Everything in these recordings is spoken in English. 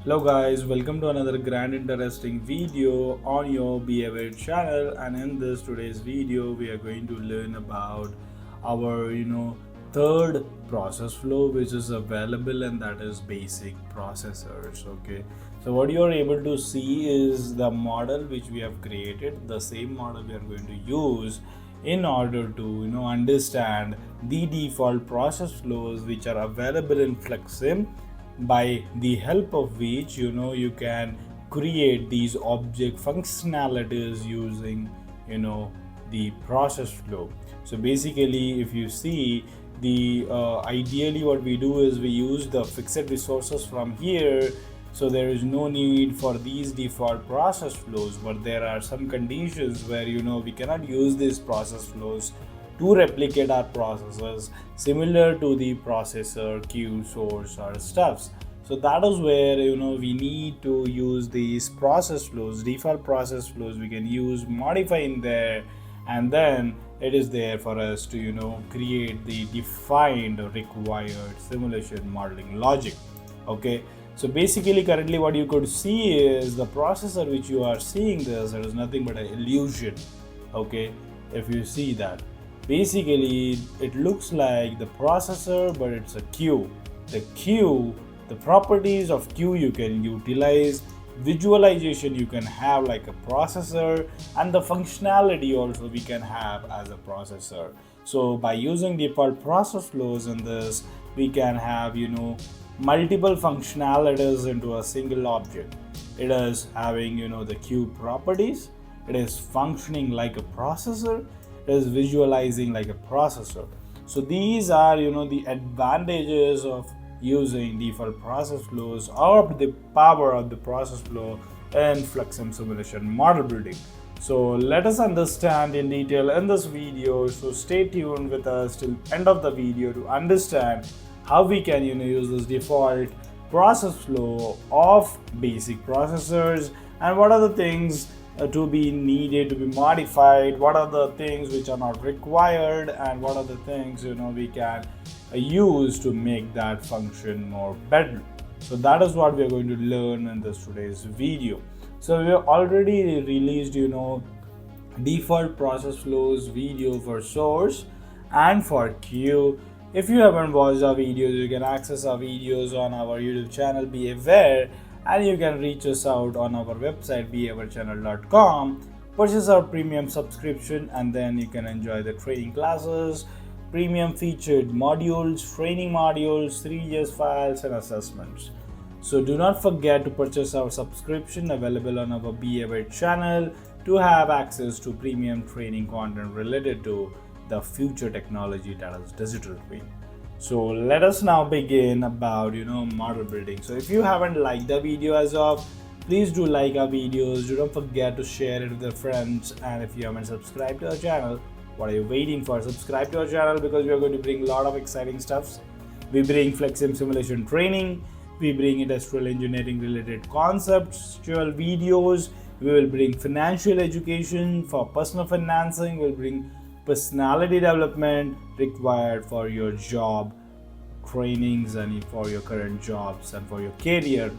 Hello guys, welcome to another grand interesting video on your behavior channel. And in this today's video we are going to learn about our third process flow which is available, and that is basic processors. Okay, so what you are able to see is the model which we have created, the same model we are going to use in order to understand the default process flows which are available in Flexsim, by the help of which you can create these object functionalities using the process flow. So basically, if you see the ideally what we do is we use the fixed resources from here, so there is no need for these default process flows. But there are some conditions where we cannot use these process flows to replicate our processes similar to the processor queue source or stuffs. So that is where we need to use these process flows, default process flows we can use, modify in there, and then it is there for us to create the defined required simulation modeling logic. Okay, so basically currently what you could see is the processor which you are seeing this, there is nothing but an illusion. Okay, if you see that, basically it looks like the processor, but it's a queue. The properties of queue you can utilize, visualization you can have like a processor, and the functionality also we can have as a processor. So by using default process flows in this, we can have multiple functionalities into a single object. It is having the queue properties, it is functioning like a processor, it is visualizing like a processor. So these are the advantages of using default process flows, or the power of the process flow in Flexsim simulation model building. So let us understand in detail in this video, so stay tuned with us till end of the video to understand how we can use this default process flow of basic processors, and what are the things to be needed to be modified, what are the things which are not required, and what are the things we can use to make that function more better. So that is what we are going to learn in this today's video. So we have already released default process flows video for source and for queue. If you haven't watched our videos, you can access our videos on our YouTube channel, be aware, and you can reach us out on our website beawarechannel.com, purchase our premium subscription, and then you can enjoy the training classes, premium featured modules, training modules, 3 years files, and assessments. So do not forget to purchase our subscription available on our behavior channel to have access to premium training content related to the future technology, that is digital twin. So let us now begin about model building. So if you haven't liked the video as of, please do like our videos. Do not forget to share it with your friends, and if you haven't subscribed to our channel, what are you waiting for? Subscribe to our channel, because we are going to bring a lot of exciting stuffs. We bring Flexsim simulation training, we bring industrial engineering related conceptual videos, we will bring financial education for personal financing, we'll bring personality development required for your job trainings and for your current jobs and for your career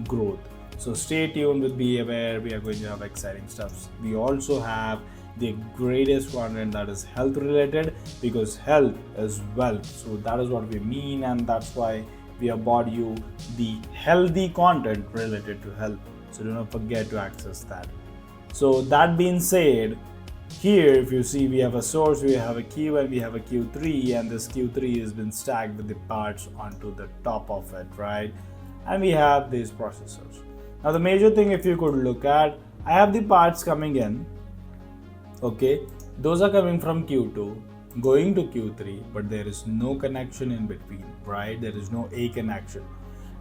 growth. So stay tuned with Be Aware, we are going to have exciting stuff. We also have the greatest content that is health related, because health is wealth. So that is what we mean, and that's why we have brought you the healthy content related to health. So do not forget to access that. So that being said, here if you see, we have a source, we have a queue, and we have a Q3, and this Q3 has been stacked with the parts onto the top of it, right? And we have these processors. Now the major thing, if you could look at, I have the parts coming in. Okay, those are coming from Q2 going to Q3, but there is no connection in between, right? There is no A connection,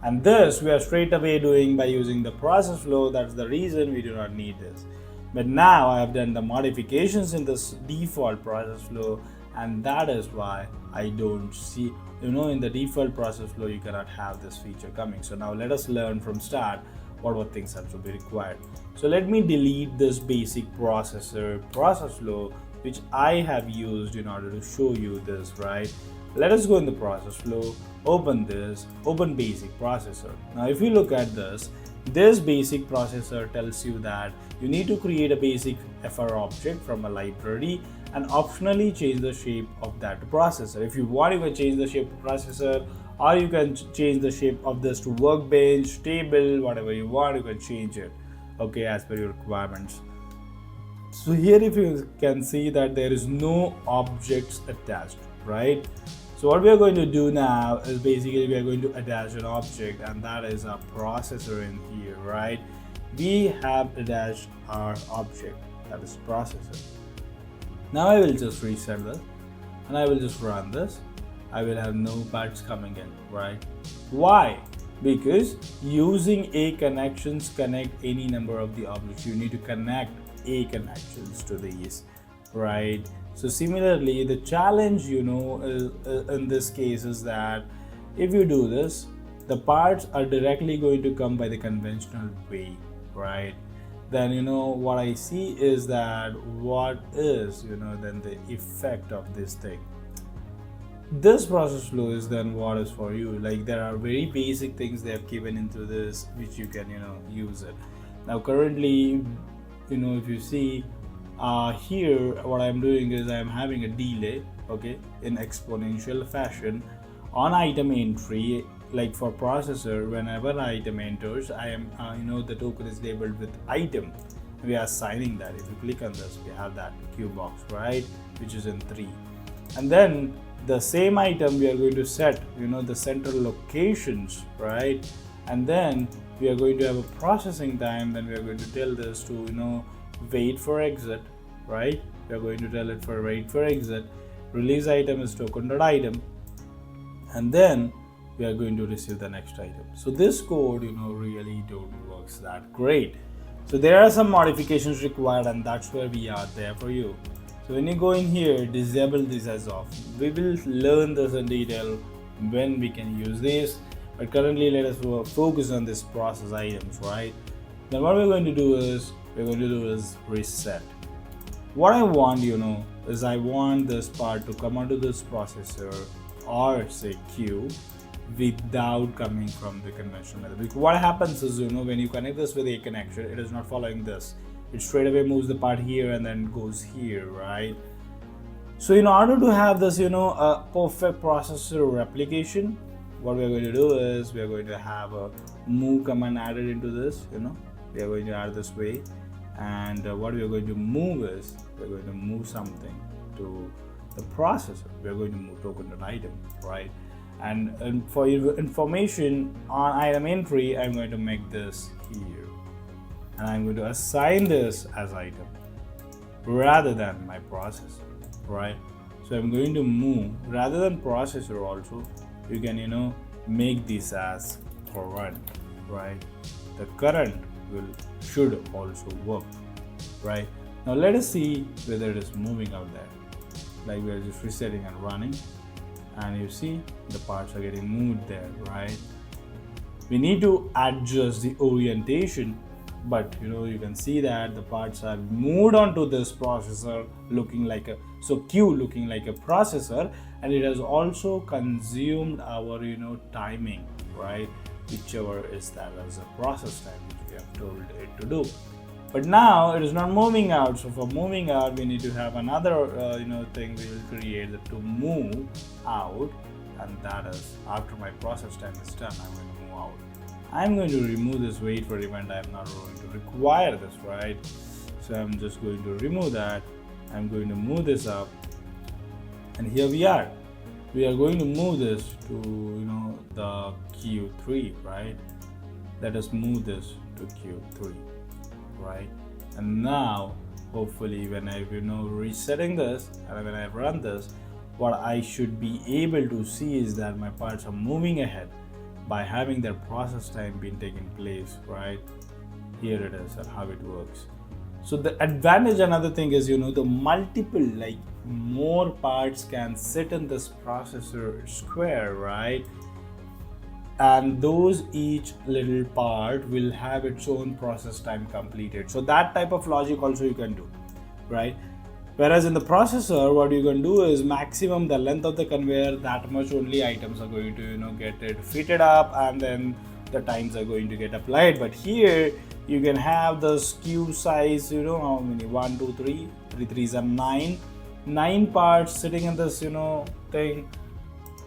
and this we are straight away doing by using the process flow. That's the reason we do not need this. But now I have done the modifications in this default process flow, and that is why I don't see in the default process flow you cannot have this feature coming. So now let us learn from start what things have to be required. So let me delete this basic processor process flow which I have used in order to show you this, right? let us go in the process flow, open this, open basic processor. Now if you look at this basic processor tells you that you need to create a basic FR object from a library and optionally change the shape of that processor. If you want, you can change the shape of processor, or you can change the shape of this to workbench, table, whatever you want, you can change it, okay, as per your requirements. So here if you can see that there is no objects attached, right? So what we are going to do now is basically we are going to attach an object, and that is a processor in here, right? We have attached our object, that is processor. Now I will just reset this and I will just run this. I will have no parts coming in, right? Why? Because using A connections connect any number of the objects. You need to connect A connections to these, right? So similarly, the challenge, in this case is that if you do this, the parts are directly going to come by the conventional way, right? Then what I see is that what is then the effect of this thing. This process flow is then what is for you. Like there are very basic things they have given into this which you can use it. Now currently, if you see here, what I'm doing is I'm having a delay, okay, in exponential fashion on item entry. Like for processor, whenever an item enters, I am the token is labeled with item. We are assigning that. If you click on this, we have that Q box, right, which is in 3. And then the same item we are going to set the central locations, right? And then we are going to have a processing time. Then we are going to tell this to wait for exit, right? We are going to tell it for wait for exit. Release item is token.item, and then we are going to receive the next item. So this code really don't works that great. So there are some modifications required, and that's where we are there for you. So when you go in here, disable this as off. We will learn this in detail when we can use this, but currently let us focus on this process items, right? Then what we're going to do is reset. What I want is I want this part to come onto this processor or say Q without coming from the conventional method. Because what happens is when you connect this with a connection, it is not following this. It straight away moves the part here and then goes here, right? So in order to have this a perfect processor replication, what we are going to do is we are going to have a move command added into this. We are going to add this way, and what we are going to move is we are going to move something to the processor. We are going to move token.item, right? And for your information on item entry, I'm going to make this here, and I'm going to assign this as item rather than my processor, right? So I'm going to move rather than processor. Also you can make this as current, right? The current should also work, right? Now let us see whether it is moving out there. Like we are just resetting and running, and you see the parts are getting moved there, right? We need to adjust the orientation, but you can see that the parts are moved onto this processor looking like Q looking like a processor, and it has also consumed our timing, right? Whichever is that as a process time which we have told it to do. But now it is not moving out. So for moving out, we need to have another thing we will create to move out, and that is after my process time is done, I'm going to move out. I'm going to remove this wait for event. I'm not going to require this, right? So I'm just going to remove that. I'm going to move this up, and here we are. We are going to move this to the Q3, right? Let us move this to Q3, right? And now hopefully when I resetting this and when I run this, what I should be able to see is that my parts are moving ahead by having their process time being taken place, right? Here it is and how it works. So the advantage, another thing is the multiple, like more parts can sit in this processor square, right? And those each little part will have its own process time completed. So that type of logic also you can do, right? Whereas in the processor, what you can do is maximum the length of the conveyor, that much only items are going to get it fitted up, and then the times are going to get applied. But here you can have the SKU size, how many, 1 2 3 3 3s are 9 parts sitting in this thing.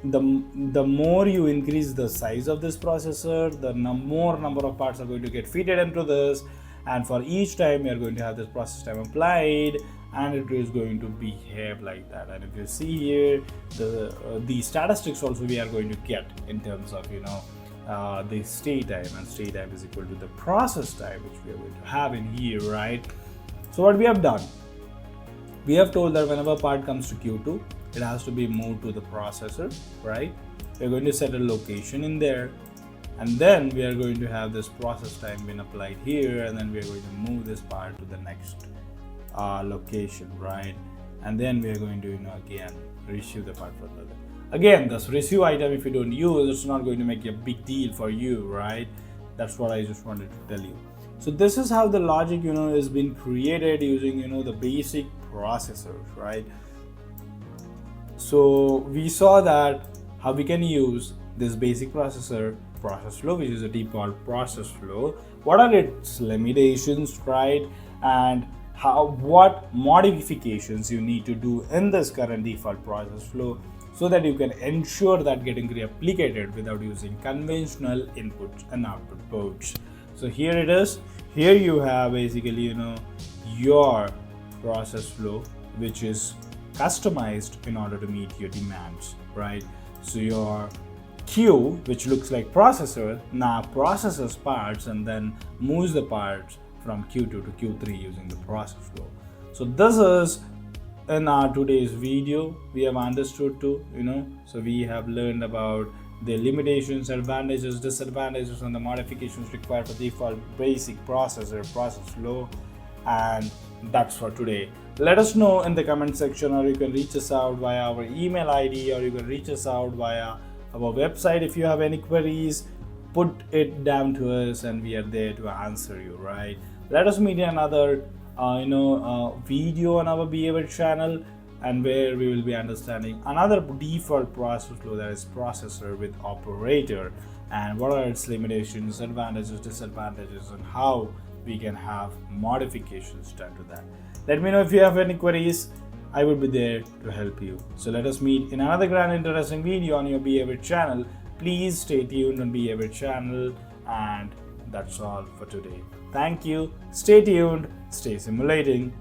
The more you increase the size of this processor, the more number of parts are going to get fitted into this, and for each time you are going to have this process time applied, and it is going to behave like that. And if you see here, the statistics also we are going to get in terms of the stay time, and stay time is equal to the process time, which we are going to have in here, right? So what we have done, we have told that whenever part comes to Q2, it has to be moved to the processor, right? We're going to set a location in there, and then we are going to have this process time being applied here, and then we are going to move this part to the next location, right? And then we are going to again receive the part from the other. Again, this receive item, if you don't use, it's not going to make a big deal for you, right? That's what I just wanted to tell you. So this is how the logic is being created using the basic processors, right? So we saw that how we can use this basic processor process flow, which is a default process flow. What are its limitations, right? And what modifications you need to do in this current default process flow, so that you can ensure that getting replicated without using conventional inputs and output ports. So here it is. Here you have basically your process flow, which is customized in order to meet your demands, right? So your Q, which looks like processor, now processes parts and then moves the parts from Q2 to Q3 using the process flow. So this is in our today's video we have understood too, so we have learned about the limitations, advantages, disadvantages, and the modifications required for default basic processor process flow. And that's for today. Let us know in the comment section, or you can reach us out via our email ID, or you can reach us out via our website. If you have any queries, put it down to us and we are there to answer you, right? Let us meet in another video on our behavior channel, and where we will be understanding another default process flow, that is processor with operator, and what are its limitations, advantages, disadvantages, and how we can have modifications done to that. Let me know if you have any queries. I will be there to help you. So let us meet in another grand interesting video on your behavior channel. Please stay tuned on behavior channel, and that's all for today. Thank you. Stay tuned. Stay simulating.